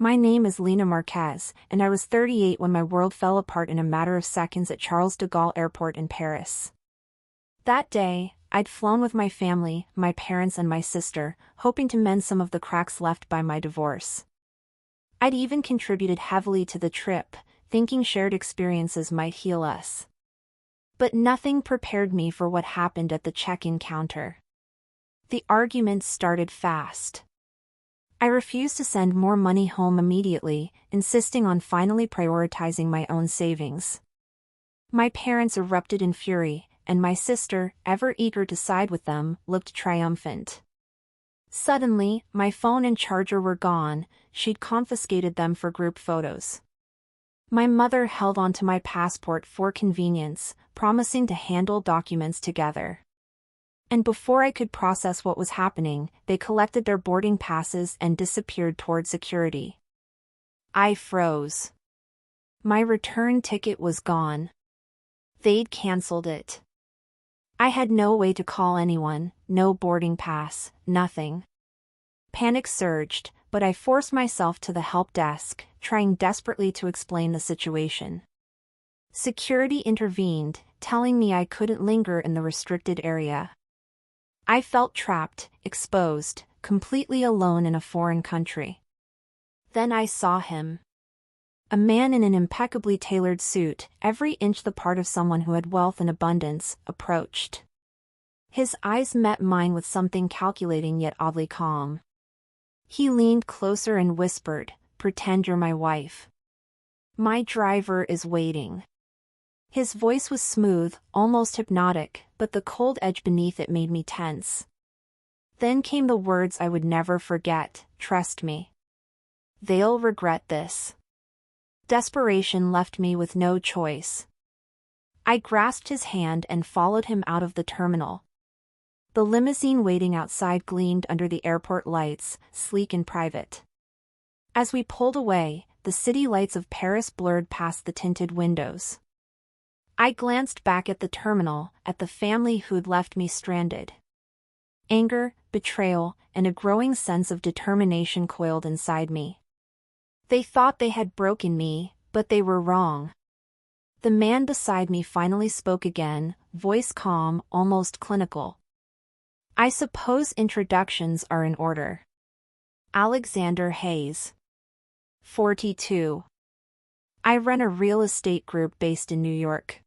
My name is Lena Marquez, and I was 38 when my world fell apart in a matter of seconds at Charles de Gaulle Airport in Paris. That day, I'd flown with my family, my parents and my sister, hoping to mend some of the cracks left by my divorce. I'd even contributed heavily to the trip, thinking shared experiences might heal us. But nothing prepared me for what happened at the check-in counter. The arguments started fast. I refused to send more money home immediately, insisting on finally prioritizing my own savings. My parents erupted in fury, and my sister, ever eager to side with them, looked triumphant. Suddenly, my phone and charger were gone. She'd confiscated them for group photos. My mother held onto my passport for convenience, promising to handle documents together. And before I could process what was happening, they collected their boarding passes and disappeared toward security. I froze. My return ticket was gone. They'd canceled it. I had no way to call anyone, no boarding pass, nothing. Panic surged, but I forced myself to the help desk, trying desperately to explain the situation. Security intervened, telling me I couldn't linger in the restricted area. I felt trapped, exposed, completely alone in a foreign country. Then I saw him. A man in an impeccably tailored suit, every inch the part of someone who had wealth and abundance, approached. His eyes met mine with something calculating yet oddly calm. He leaned closer and whispered, "Pretend you're my wife. My driver is waiting." His voice was smooth, almost hypnotic, but the cold edge beneath it made me tense. Then came the words I would never forget, "Trust me. They'll regret this." Desperation left me with no choice. I grasped his hand and followed him out of the terminal. The limousine waiting outside gleamed under the airport lights, sleek and private. As we pulled away, the city lights of Paris blurred past the tinted windows. I glanced back at the terminal, at the family who'd left me stranded. Anger, betrayal, and a growing sense of determination coiled inside me. They thought they had broken me, but they were wrong. The man beside me finally spoke again, voice calm, almost clinical. "I suppose introductions are in order. Alexander Hayes. 42. I run a real estate group based in New York."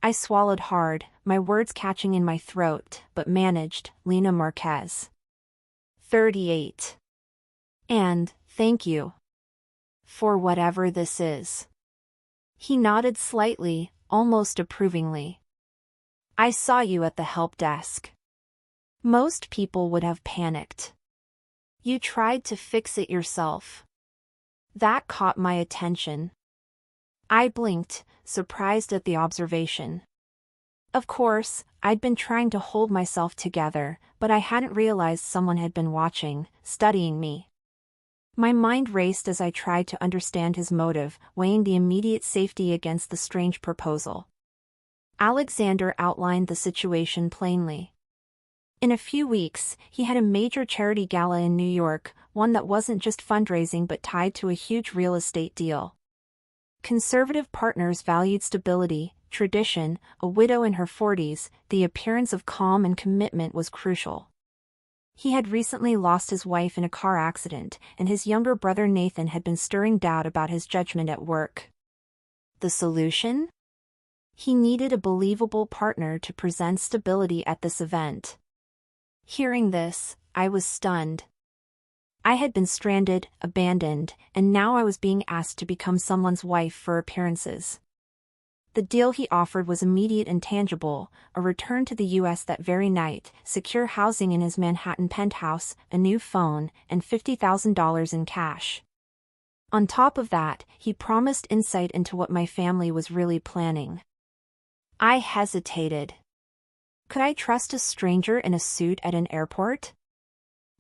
I swallowed hard, my words catching in my throat, but managed. "Lena Marquez. 38. And, thank you. For whatever this is." He nodded slightly, almost approvingly. "I saw you at the help desk. Most people would have panicked. You tried to fix it yourself. That caught my attention." I blinked, surprised at the observation. Of course, I'd been trying to hold myself together, but I hadn't realized someone had been watching, studying me. My mind raced as I tried to understand his motive, weighing the immediate safety against the strange proposal. Alexander outlined the situation plainly. In a few weeks, he had a major charity gala in New York, one that wasn't just fundraising but tied to a huge real estate deal. Conservative partners valued stability, tradition, a widow in her 40s, the appearance of calm and commitment was crucial. He had recently lost his wife in a car accident, and his younger brother Nathan had been stirring doubt about his judgment at work. The solution? He needed a believable partner to present stability at this event. Hearing this, I was stunned. I had been stranded, abandoned, and now I was being asked to become someone's wife for appearances. The deal he offered was immediate and tangible: a return to the U.S. that very night, secure housing in his Manhattan penthouse, a new phone, and $50,000 in cash. On top of that, he promised insight into what my family was really planning. I hesitated. Could I trust a stranger in a suit at an airport?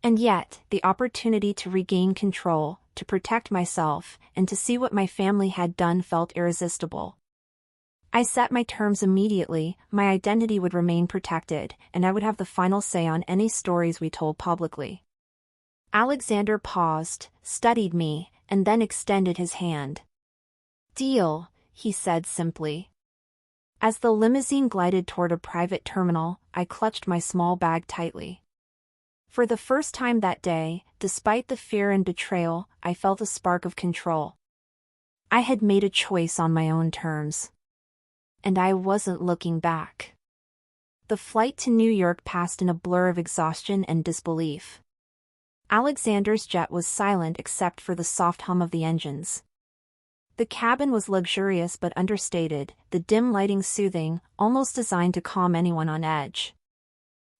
And yet, the opportunity to regain control, to protect myself, and to see what my family had done felt irresistible. I set my terms immediately: my identity would remain protected, and I would have the final say on any stories we told publicly. Alexander paused, studied me, and then extended his hand. "Deal," he said simply. As the limousine glided toward a private terminal, I clutched my small bag tightly. For the first time that day, despite the fear and betrayal, I felt a spark of control. I had made a choice on my own terms. And I wasn't looking back. The flight to New York passed in a blur of exhaustion and disbelief. Alexander's jet was silent except for the soft hum of the engines. The cabin was luxurious but understated, the dim lighting soothing, almost designed to calm anyone on edge.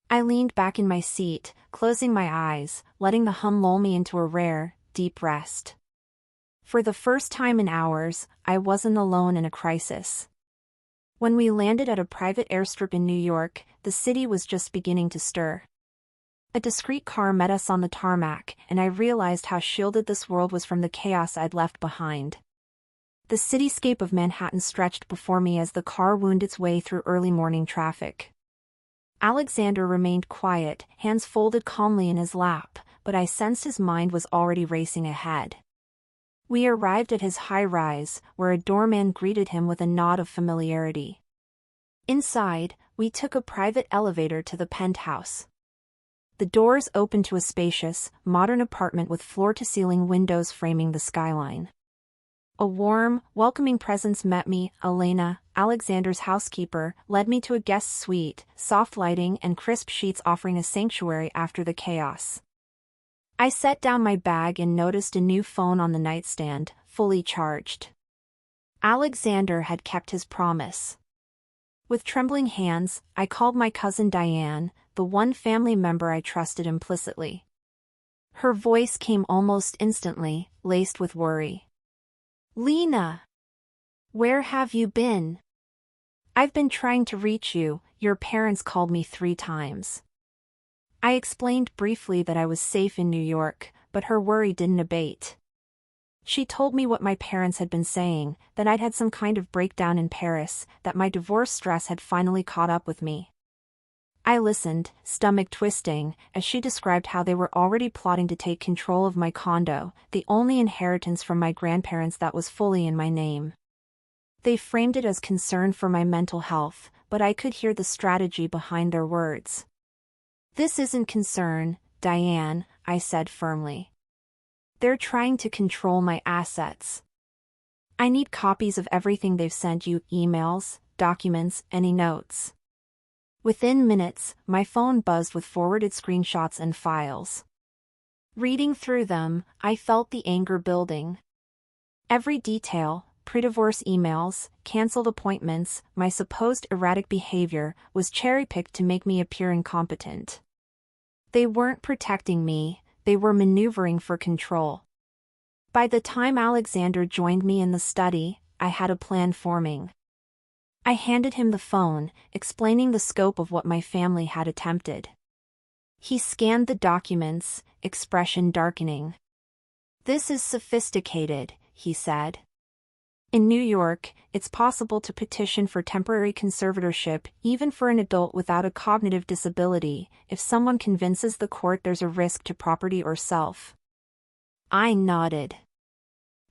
I leaned back in my seat, closing my eyes, letting the hum lull me into a rare, deep rest. For the first time in hours, I wasn't alone in a crisis. When we landed at a private airstrip in New York, the city was just beginning to stir. A discreet car met us on the tarmac, and I realized how shielded this world was from the chaos I'd left behind. The cityscape of Manhattan stretched before me as the car wound its way through early morning traffic. Alexander remained quiet, hands folded calmly in his lap, but I sensed his mind was already racing ahead. We arrived at his high-rise, where a doorman greeted him with a nod of familiarity. Inside, we took a private elevator to the penthouse. The doors opened to a spacious, modern apartment with floor-to-ceiling windows framing the skyline. A warm, welcoming presence met me. Elena, Alexander's housekeeper, led me to a guest suite, soft lighting and crisp sheets offering a sanctuary after the chaos. I set down my bag and noticed a new phone on the nightstand, fully charged. Alexander had kept his promise. With trembling hands, I called my cousin Diane, the one family member I trusted implicitly. Her voice came almost instantly, laced with worry. "Lena! Where have you been? I've been trying to reach you, your parents called me 3 times. I explained briefly that I was safe in New York, but her worry didn't abate. She told me what my parents had been saying, that I'd had some kind of breakdown in Paris, that my divorce stress had finally caught up with me. I listened, stomach twisting, as she described how they were already plotting to take control of my condo, the only inheritance from my grandparents that was fully in my name. They framed it as concern for my mental health, but I could hear the strategy behind their words. "This isn't concern, Diane," I said firmly. "They're trying to control my assets. I need copies of everything they've sent you, emails, documents, any notes." Within minutes, my phone buzzed with forwarded screenshots and files. Reading through them, I felt the anger building. Every detail, pre-divorce emails, cancelled appointments, my supposed erratic behavior, was cherry-picked to make me appear incompetent. They weren't protecting me, they were maneuvering for control. By the time Alexander joined me in the study, I had a plan forming. I handed him the phone, explaining the scope of what my family had attempted. He scanned the documents, expression darkening. "This is sophisticated," he said. "In New York, it's possible to petition for temporary conservatorship even for an adult without a cognitive disability, if someone convinces the court there's a risk to property or self." I nodded.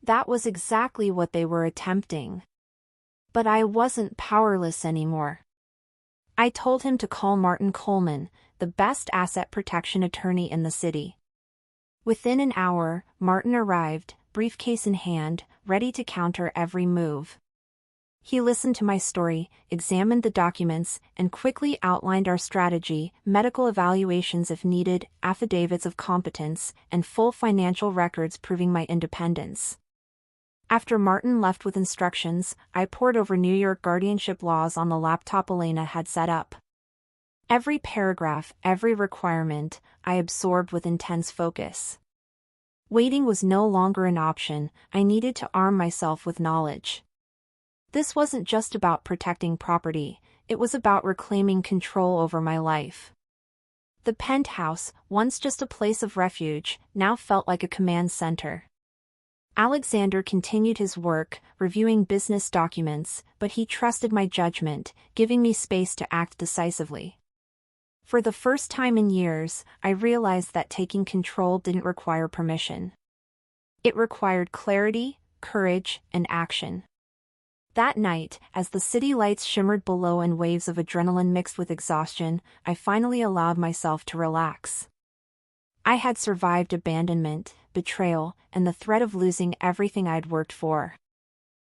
That was exactly what they were attempting. But I wasn't powerless anymore. I told him to call Martin Coleman, the best asset protection attorney in the city. Within an hour, Martin arrived, briefcase in hand, ready to counter every move. He listened to my story, examined the documents, and quickly outlined our strategy: medical evaluations if needed, affidavits of competence, and full financial records proving my independence. After Martin left with instructions, I pored over New York guardianship laws on the laptop Elena had set up. Every paragraph, every requirement, I absorbed with intense focus. Waiting was no longer an option, I needed to arm myself with knowledge. This wasn't just about protecting property, it was about reclaiming control over my life. The penthouse, once just a place of refuge, now felt like a command center. Alexander continued his work, reviewing business documents, but he trusted my judgment, giving me space to act decisively. For the first time in years, I realized that taking control didn't require permission. It required clarity, courage, and action. That night, as the city lights shimmered below and waves of adrenaline mixed with exhaustion, I finally allowed myself to relax. I had survived abandonment, betrayal, and the threat of losing everything I'd worked for.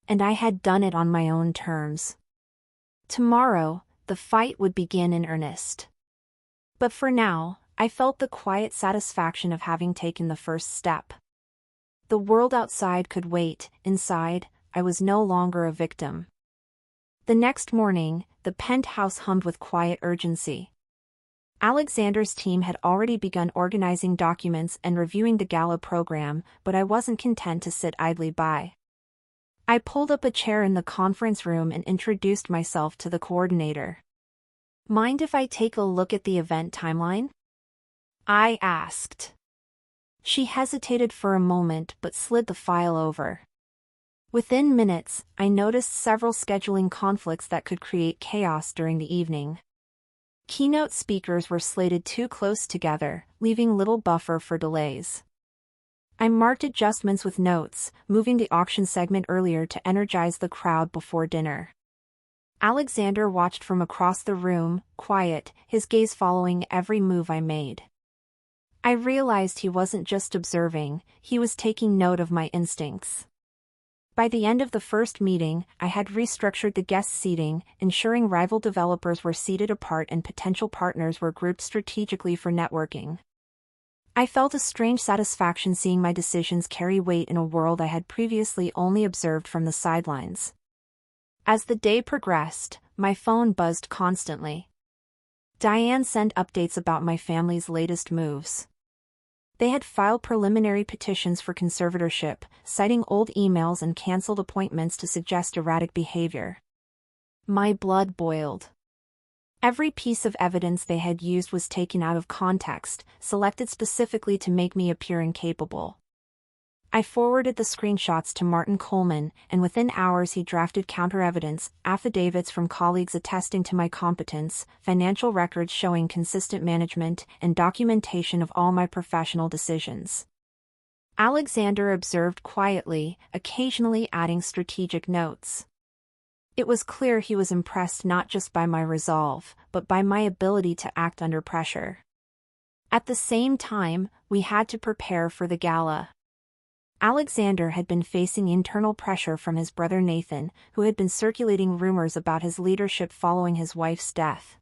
And I had done it on my own terms. Tomorrow, the fight would begin in earnest. But for now, I felt the quiet satisfaction of having taken the first step. The world outside could wait. Inside, I was no longer a victim. The next morning, the penthouse hummed with quiet urgency. Alexander's team had already begun organizing documents and reviewing the gala program, but I wasn't content to sit idly by. I pulled up a chair in the conference room and introduced myself to the coordinator. "Mind if I take a look at the event timeline?" I asked. She hesitated for a moment but slid the file over. Within minutes, I noticed several scheduling conflicts that could create chaos during the evening. Keynote speakers were slated too close together, leaving little buffer for delays. I marked adjustments with notes, moving the auction segment earlier to energize the crowd before dinner. Alexander watched from across the room, quiet, his gaze following every move I made. I realized he wasn't just observing, he was taking note of my instincts. By the end of the first meeting, I had restructured the guest seating, ensuring rival developers were seated apart and potential partners were grouped strategically for networking. I felt a strange satisfaction seeing my decisions carry weight in a world I had previously only observed from the sidelines. As the day progressed, my phone buzzed constantly. Diane sent updates about my family's latest moves. They had filed preliminary petitions for conservatorship, citing old emails and canceled appointments to suggest erratic behavior. My blood boiled. Every piece of evidence they had used was taken out of context, selected specifically to make me appear incapable. I forwarded the screenshots to Martin Coleman, and within hours he drafted counter-evidence, affidavits from colleagues attesting to my competence, financial records showing consistent management, and documentation of all my professional decisions. Alexander observed quietly, occasionally adding strategic notes. It was clear he was impressed not just by my resolve, but by my ability to act under pressure. At the same time, we had to prepare for the gala. Alexander had been facing internal pressure from his brother Nathan, who had been circulating rumors about his leadership following his wife's death.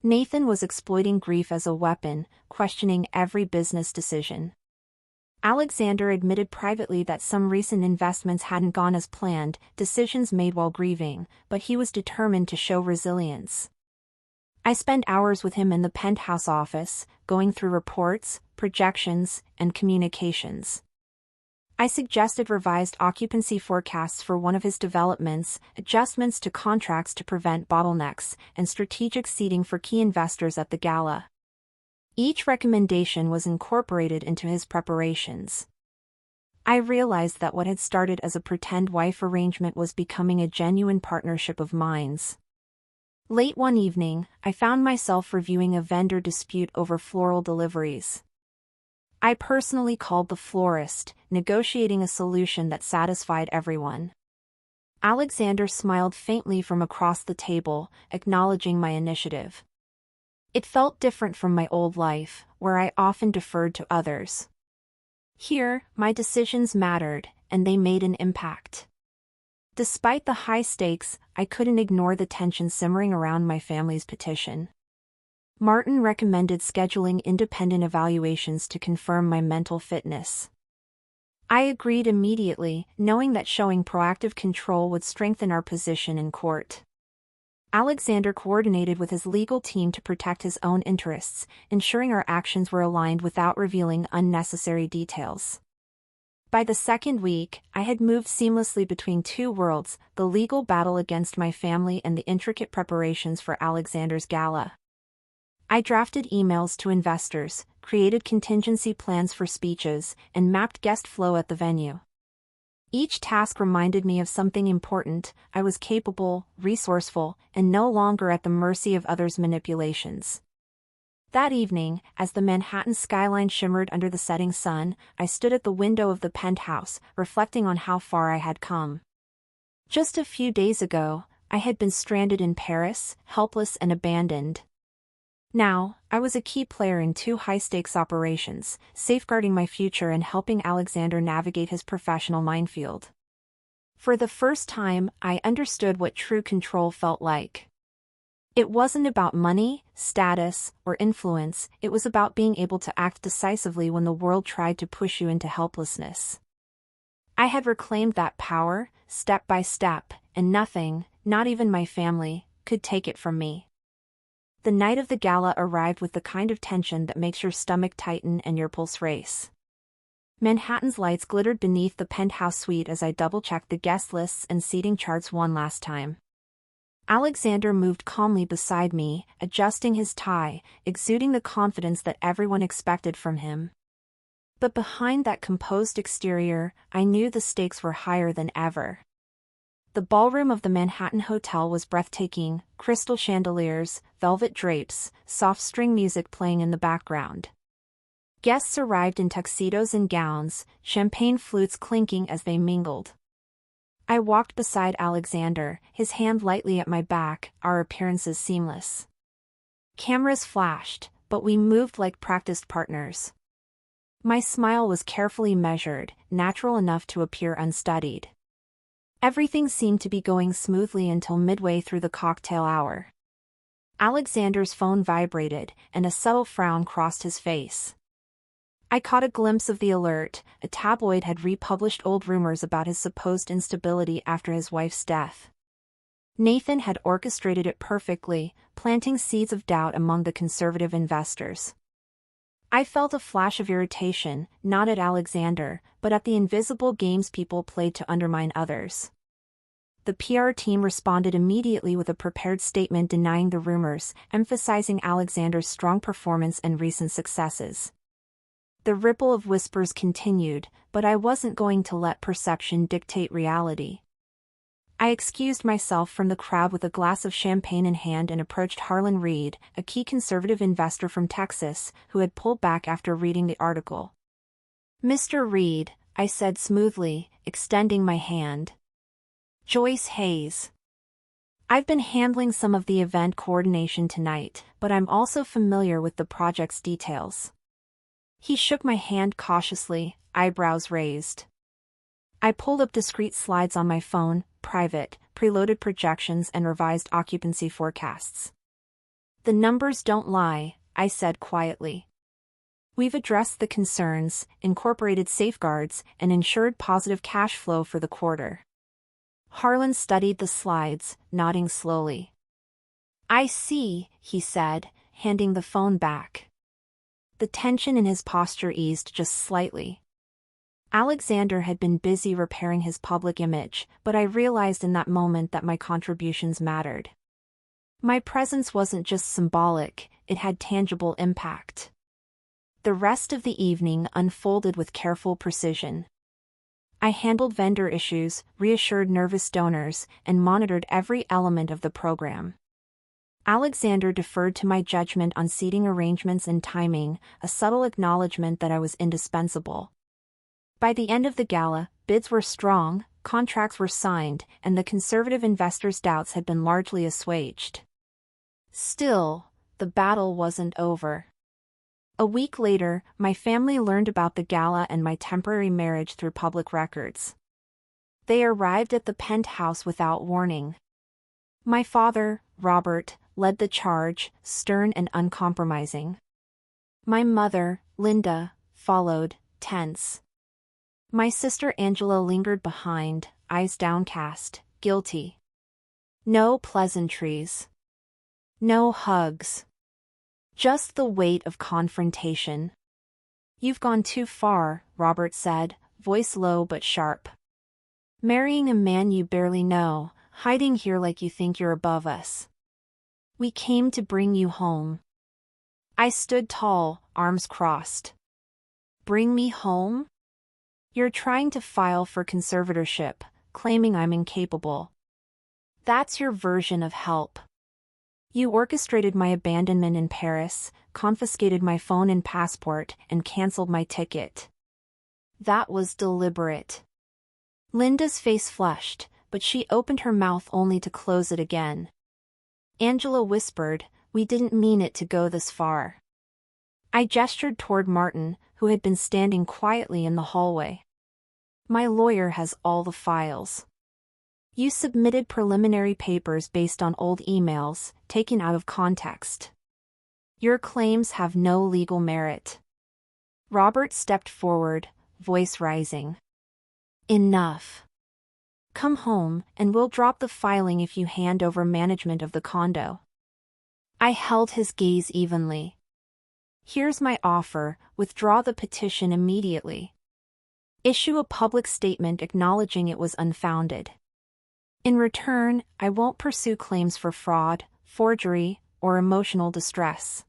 Nathan was exploiting grief as a weapon, questioning every business decision. Alexander admitted privately that some recent investments hadn't gone as planned, decisions made while grieving, but he was determined to show resilience. I spent hours with him in the penthouse office, going through reports, projections, and communications. I suggested revised occupancy forecasts for one of his developments, adjustments to contracts to prevent bottlenecks, and strategic seating for key investors at the gala. Each recommendation was incorporated into his preparations. I realized that what had started as a pretend wife arrangement was becoming a genuine partnership of minds. Late one evening, I found myself reviewing a vendor dispute over floral deliveries. I personally called the florist, negotiating a solution that satisfied everyone. Alexander smiled faintly from across the table, acknowledging my initiative. It felt different from my old life, where I often deferred to others. Here, my decisions mattered, and they made an impact. Despite the high stakes, I couldn't ignore the tension simmering around my family's petition. Martin recommended scheduling independent evaluations to confirm my mental fitness. I agreed immediately, knowing that showing proactive control would strengthen our position in court. Alexander coordinated with his legal team to protect his own interests, ensuring our actions were aligned without revealing unnecessary details. By the second week, I had moved seamlessly between two worlds, the legal battle against my family and the intricate preparations for Alexander's gala. I drafted emails to investors, created contingency plans for speeches, and mapped guest flow at the venue. Each task reminded me of something important: I was capable, resourceful, and no longer at the mercy of others' manipulations. That evening, as the Manhattan skyline shimmered under the setting sun, I stood at the window of the penthouse, reflecting on how far I had come. Just a few days ago, I had been stranded in Paris, helpless and abandoned. Now, I was a key player in two high-stakes operations, safeguarding my future and helping Alexander navigate his professional minefield. For the first time, I understood what true control felt like. It wasn't about money, status, or influence, it was about being able to act decisively when the world tried to push you into helplessness. I had reclaimed that power, step by step, and nothing, not even my family, could take it from me. The night of the gala arrived with the kind of tension that makes your stomach tighten and your pulse race. Manhattan's lights glittered beneath the penthouse suite as I double-checked the guest lists and seating charts one last time. Alexander moved calmly beside me, adjusting his tie, exuding the confidence that everyone expected from him. But behind that composed exterior, I knew the stakes were higher than ever. The ballroom of the Manhattan Hotel was breathtaking, crystal chandeliers, velvet drapes, soft string music playing in the background. Guests arrived in tuxedos and gowns, champagne flutes clinking as they mingled. I walked beside Alexander, his hand lightly at my back, our appearances seamless. Cameras flashed, but we moved like practiced partners. My smile was carefully measured, natural enough to appear unstudied. Everything seemed to be going smoothly until midway through the cocktail hour. Alexander's phone vibrated, and a subtle frown crossed his face. I caught a glimpse of the alert. A tabloid had republished old rumors about his supposed instability after his wife's death. Nathan had orchestrated it perfectly, planting seeds of doubt among the conservative investors. I felt a flash of irritation, not at Alexander, but at the invisible games people played to undermine others. The PR team responded immediately with a prepared statement denying the rumors, emphasizing Alexander's strong performance and recent successes. The ripple of whispers continued, but I wasn't going to let perception dictate reality. I excused myself from the crowd with a glass of champagne in hand and approached Harlan Reed, a key conservative investor from Texas, who had pulled back after reading the article. "Mr. Reed," I said smoothly, extending my hand. "Joyce Hayes. I've been handling some of the event coordination tonight, but I'm also familiar with the project's details." He shook my hand cautiously, eyebrows raised. I pulled up discrete slides on my phone, private, preloaded projections and revised occupancy forecasts. "The numbers don't lie," I said quietly. "We've addressed the concerns, incorporated safeguards, and ensured positive cash flow for the quarter." Harlan studied the slides, nodding slowly. "I see," he said, handing the phone back. The tension in his posture eased just slightly. Alexander had been busy repairing his public image, but I realized in that moment that my contributions mattered. My presence wasn't just symbolic, it had tangible impact. The rest of the evening unfolded with careful precision. I handled vendor issues, reassured nervous donors, and monitored every element of the program. Alexander deferred to my judgment on seating arrangements and timing, a subtle acknowledgement that I was indispensable. By the end of the gala, bids were strong, contracts were signed, and the conservative investors' doubts had been largely assuaged. Still, the battle wasn't over. A week later, my family learned about the gala and my temporary marriage through public records. They arrived at the penthouse without warning. My father, Robert, led the charge, stern and uncompromising. My mother, Linda, followed, tense. My sister Angela lingered behind, eyes downcast, guilty. No pleasantries. No hugs. Just the weight of confrontation. "You've gone too far," Robert said, voice low but sharp. "Marrying a man you barely know, hiding here like you think you're above us. We came to bring you home." I stood tall, arms crossed. "Bring me home? You're trying to file for conservatorship, claiming I'm incapable. That's your version of help. You orchestrated my abandonment in Paris, confiscated my phone and passport, and canceled my ticket. That was deliberate. Linda's face flushed, but she opened her mouth only to close it again. Angela whispered, "We didn't mean it to go this far." I gestured toward Martin, who had been standing quietly in the hallway. "My lawyer has all the files. You submitted preliminary papers based on old emails, taken out of context. Your claims have no legal merit." Robert stepped forward, voice rising. "Enough. Come home, and we'll drop the filing if you hand over management of the condo." I held his gaze evenly. "Here's my offer: withdraw the petition immediately. Issue a public statement acknowledging it was unfounded. In return, I won't pursue claims for fraud, forgery, or emotional distress."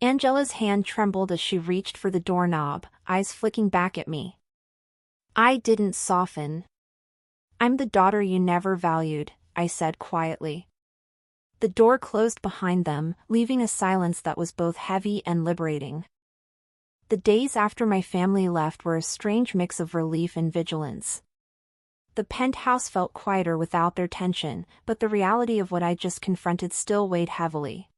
Angela's hand trembled as she reached for the doorknob, eyes flicking back at me. I didn't soften. "I'm the daughter you never valued," I said quietly. The door closed behind them, leaving a silence that was both heavy and liberating. The days after my family left were a strange mix of relief and vigilance. The penthouse felt quieter without their tension, but the reality of what I just confronted still weighed heavily.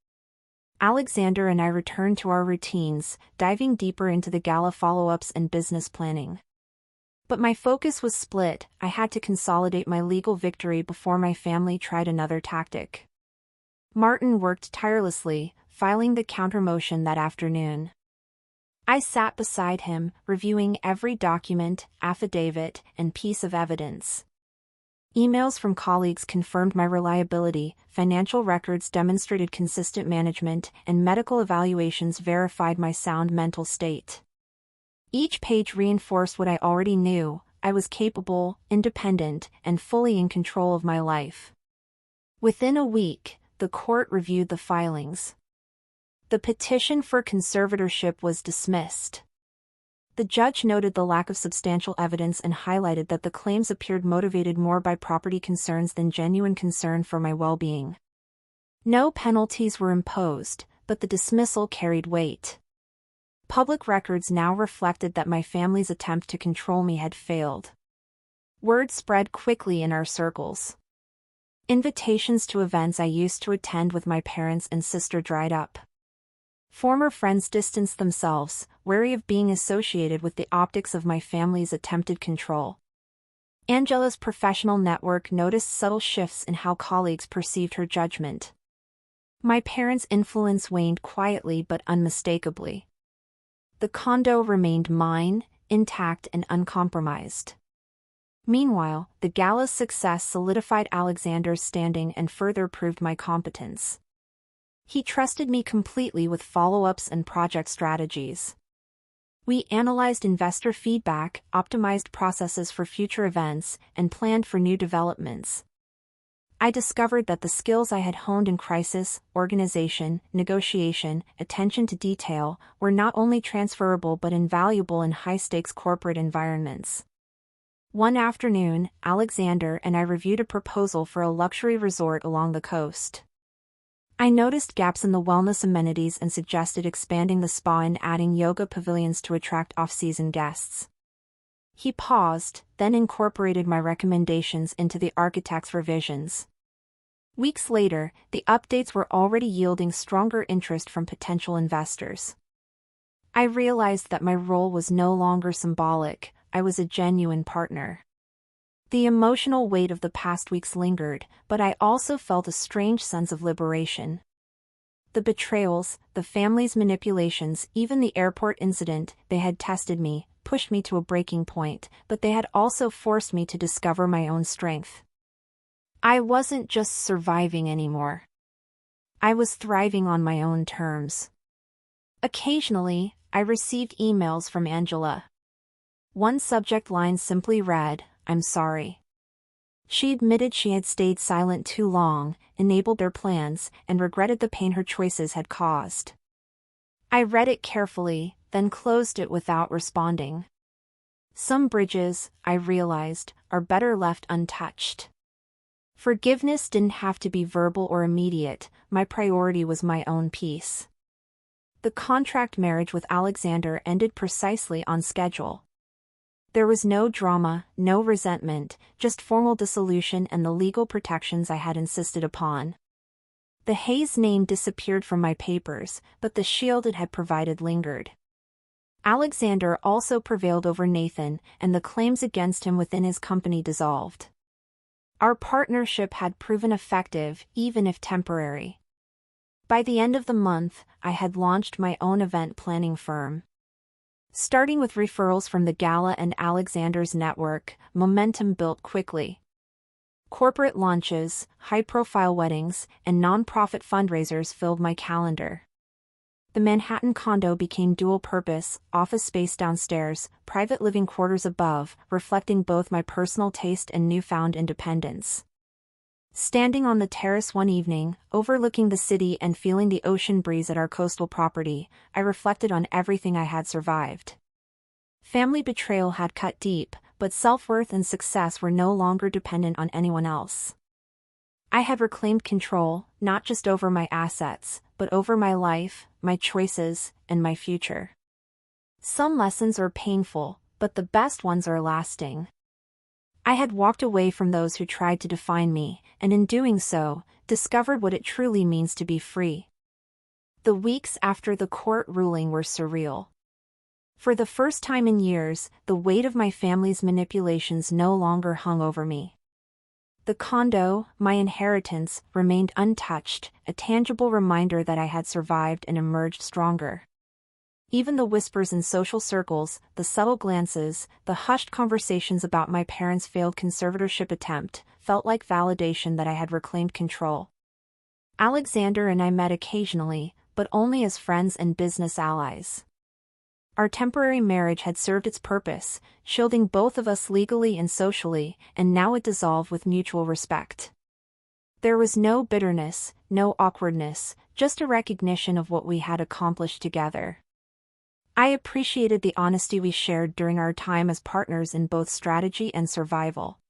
Alexander and I returned to our routines, diving deeper into the gala follow-ups and business planning. But my focus was split. I had to consolidate my legal victory before my family tried another tactic. Martin worked tirelessly, filing the countermotion that afternoon. I sat beside him, reviewing every document, affidavit, and piece of evidence. Emails from colleagues confirmed my reliability, financial records demonstrated consistent management, and medical evaluations verified my sound mental state. Each page reinforced what I already knew: I was capable, independent, and fully in control of my life. Within a week, the court reviewed the filings. The petition for conservatorship was dismissed. The judge noted the lack of substantial evidence and highlighted that the claims appeared motivated more by property concerns than genuine concern for my well-being. No penalties were imposed, but the dismissal carried weight. Public records now reflected that my family's attempt to control me had failed. Word spread quickly in our circles. Invitations to events I used to attend with my parents and sister dried up. Former friends distanced themselves, wary of being associated with the optics of my family's attempted control. Angela's professional network noticed subtle shifts in how colleagues perceived her judgment. My parents' influence waned quietly but unmistakably. The condo remained mine, intact and uncompromised. Meanwhile, the gala's success solidified Alexander's standing and further proved my competence. He trusted me completely with follow-ups and project strategies. We analyzed investor feedback, optimized processes for future events, and planned for new developments. I discovered that the skills I had honed in crisis, organization, negotiation, attention to detail, were not only transferable but invaluable in high-stakes corporate environments. One afternoon, Alexander and I reviewed a proposal for a luxury resort along the coast. I noticed gaps in the wellness amenities and suggested expanding the spa and adding yoga pavilions to attract off-season guests. He paused, then incorporated my recommendations into the architect's revisions. Weeks later, the updates were already yielding stronger interest from potential investors. I realized that my role was no longer symbolic. I was a genuine partner. The emotional weight of the past weeks lingered, but I also felt a strange sense of liberation. The betrayals, the family's manipulations, even the airport incident, they had tested me, pushed me to a breaking point, but they had also forced me to discover my own strength. I wasn't just surviving anymore. I was thriving on my own terms. Occasionally, I received emails from Angela. One subject line simply read, "I'm sorry." She admitted she had stayed silent too long, enabled their plans, and regretted the pain her choices had caused. I read it carefully, then closed it without responding. Some bridges, I realized, are better left untouched. Forgiveness didn't have to be verbal or immediate, my priority was my own peace. The contract marriage with Alexander ended precisely on schedule. There was no drama, no resentment, just formal dissolution and the legal protections I had insisted upon. The Hayes name disappeared from my papers, but the shield it had provided lingered. Alexander also prevailed over Nathan, and the claims against him within his company dissolved. Our partnership had proven effective, even if temporary. By the end of the month, I had launched my own event planning firm. Starting with referrals from the Gala and Alexander's network, momentum built quickly. Corporate launches, high-profile weddings, and nonprofit fundraisers filled my calendar. The Manhattan condo became dual-purpose, office space downstairs, private living quarters above, reflecting both my personal taste and newfound independence. Standing on the terrace one evening, overlooking the city and feeling the ocean breeze at our coastal property, I reflected on everything I had survived. Family betrayal had cut deep, but self-worth and success were no longer dependent on anyone else. I had reclaimed control, not just over my assets, but over my life, my choices, and my future. Some lessons are painful, but the best ones are lasting. I had walked away from those who tried to define me, and in doing so, discovered what it truly means to be free. The weeks after the court ruling were surreal. For the first time in years, the weight of my family's manipulations no longer hung over me. The condo, my inheritance, remained untouched, a tangible reminder that I had survived and emerged stronger. Even the whispers in social circles, the subtle glances, the hushed conversations about my parents' failed conservatorship attempt, felt like validation that I had reclaimed control. Alexander and I met occasionally, but only as friends and business allies. Our temporary marriage had served its purpose, shielding both of us legally and socially, and now it dissolved with mutual respect. There was no bitterness, no awkwardness, just a recognition of what we had accomplished together. I appreciated the honesty we shared during our time as partners in both strategy and survival.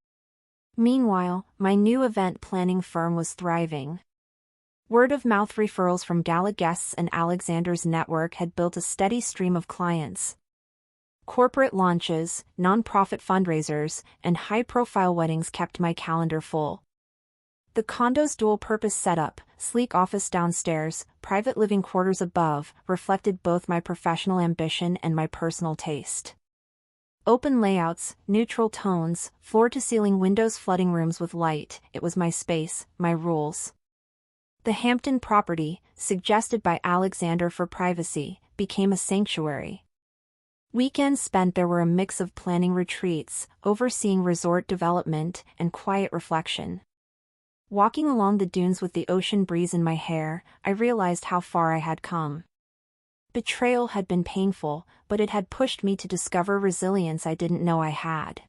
Meanwhile, my new event planning firm was thriving. Word-of-mouth referrals from gala guests and Alexander's network had built a steady stream of clients. Corporate launches, nonprofit fundraisers, and high-profile weddings kept my calendar full. The condo's dual-purpose setup, sleek office downstairs, private living quarters above, reflected both my professional ambition and my personal taste. Open layouts, neutral tones, floor-to-ceiling windows flooding rooms with light, it was my space, my rules. The Hampton property, suggested by Alexander for privacy, became a sanctuary. Weekends spent there were a mix of planning retreats, overseeing resort development, and quiet reflection. Walking along the dunes with the ocean breeze in my hair, I realized how far I had come. Betrayal had been painful, but it had pushed me to discover resilience I didn't know I had.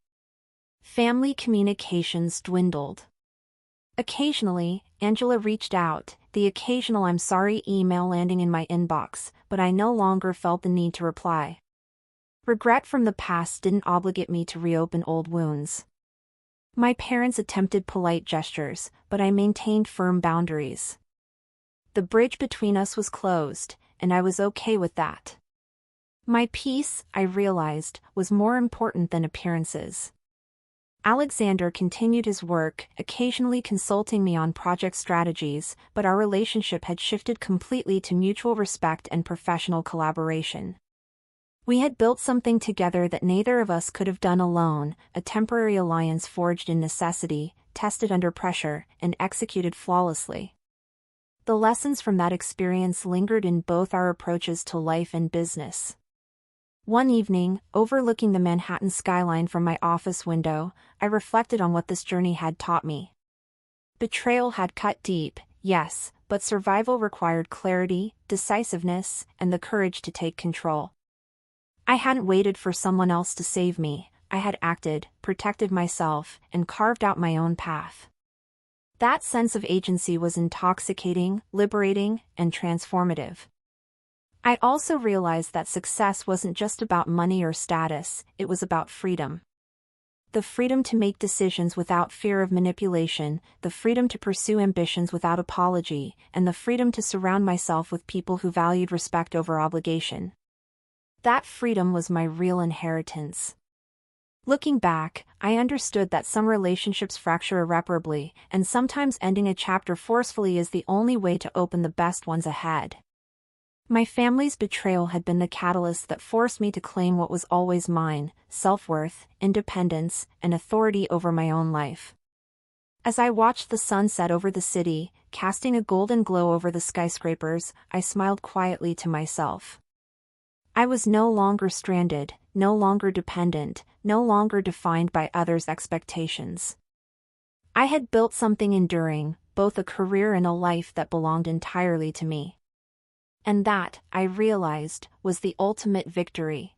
Family communications dwindled. Occasionally, Angela reached out, the occasional "I'm sorry" email landing in my inbox, but I no longer felt the need to reply. Regret from the past didn't obligate me to reopen old wounds. My parents attempted polite gestures, but I maintained firm boundaries. The bridge between us was closed, and I was okay with that. My peace, I realized, was more important than appearances. Alexander continued his work, occasionally consulting me on project strategies, but our relationship had shifted completely to mutual respect and professional collaboration. We had built something together that neither of us could have done alone, a temporary alliance forged in necessity, tested under pressure, and executed flawlessly. The lessons from that experience lingered in both our approaches to life and business. One evening, overlooking the Manhattan skyline from my office window, I reflected on what this journey had taught me. Betrayal had cut deep, yes, but survival required clarity, decisiveness, and the courage to take control. I hadn't waited for someone else to save me, I had acted, protected myself, and carved out my own path. That sense of agency was intoxicating, liberating, and transformative. I also realized that success wasn't just about money or status, it was about freedom. The freedom to make decisions without fear of manipulation, the freedom to pursue ambitions without apology, and the freedom to surround myself with people who valued respect over obligation. That freedom was my real inheritance. Looking back, I understood that some relationships fracture irreparably, and sometimes ending a chapter forcefully is the only way to open the best ones ahead. My family's betrayal had been the catalyst that forced me to claim what was always mine: self-worth, independence, and authority over my own life. As I watched the sun set over the city, casting a golden glow over the skyscrapers, I smiled quietly to myself. I was no longer stranded, no longer dependent, no longer defined by others' expectations. I had built something enduring, both a career and a life that belonged entirely to me. And that, I realized, was the ultimate victory.